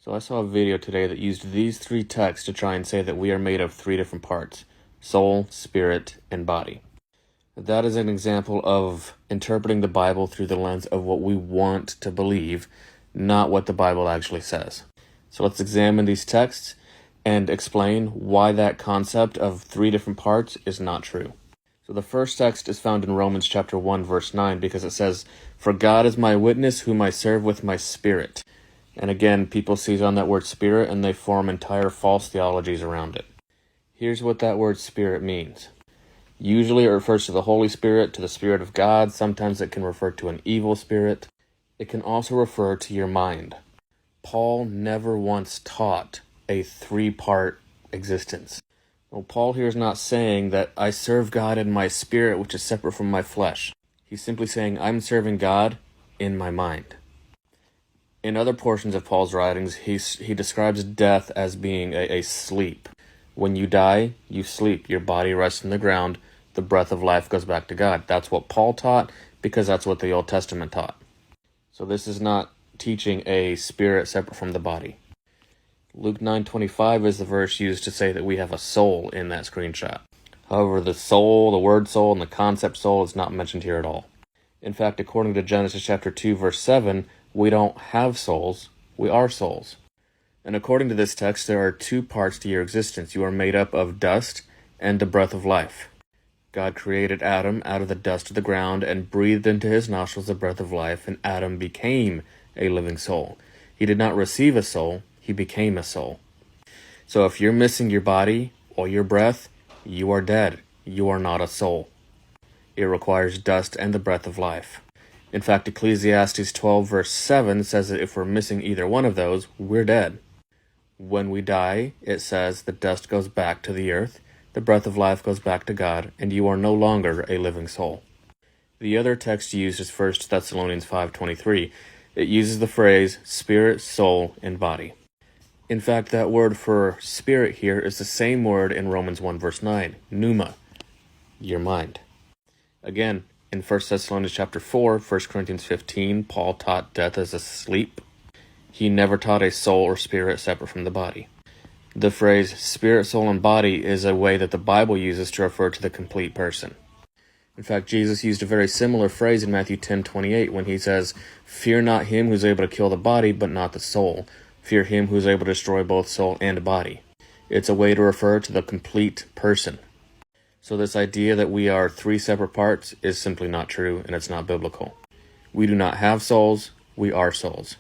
So I saw a video today that used these three texts to try and say that we are made of three different parts: soul, spirit, and body. That is an example of interpreting the Bible through the lens of what we want to believe, not what the Bible actually says. So let's examine these texts and explain why that concept of three different parts is not true. So the first text is found in Romans chapter 1, verse 9, because it says, "For God is my witness, whom I serve with my spirit." And again, people seize on that word spirit and they form entire false theologies around it. Here's what that word spirit means. Usually it refers to the Holy Spirit, to the Spirit of God. Sometimes it can refer to an evil spirit. It can also refer to your mind. Paul never once taught a three-part existence. Well, Paul here is not saying that I serve God in my spirit, which is separate from my flesh. He's simply saying I'm serving God in my mind. In other portions of Paul's writings, he describes death as being a sleep. When you die, you sleep. Your body rests in the ground. The breath of life goes back to God. That's what Paul taught, because that's what the Old Testament taught. So this is not teaching a spirit separate from the body. Luke 9:25 is the verse used to say that we have a soul in that screenshot. However, the soul, the word soul, and the concept soul is not mentioned here at all. In fact, according to Genesis chapter 2, verse 7, we don't have souls, we are souls. And according to this text, there are two parts to your existence. You are made up of dust and the breath of life. God created Adam out of the dust of the ground and breathed into his nostrils the breath of life, and Adam became a living soul. He did not receive a soul, he became a soul. So if you're missing your body or your breath, you are dead. You are not a soul. It requires dust and the breath of life. In fact, Ecclesiastes 12 verse 7 says that if we're missing either one of those, we're dead. When we die, it says the dust goes back to the earth, the breath of life goes back to God, and you are no longer a living soul. The other text used is 1 Thessalonians 5:23. It uses the phrase spirit, soul, and body. In fact, that word for spirit here is the same word in Romans 1 verse 9, pneuma, your mind. Again, in 1 Thessalonians chapter 4, 1 Corinthians 15, Paul taught death as a sleep. He never taught a soul or spirit separate from the body. The phrase spirit, soul, and body is a way that the Bible uses to refer to the complete person. In fact, Jesus used a very similar phrase in Matthew 10:28 when he says, "Fear not him who is able to kill the body, but not the soul. Fear him who is able to destroy both soul and body." It's a way to refer to the complete person. So this idea that we are three separate parts is simply not true, and it's not biblical. We do not have souls, we are souls.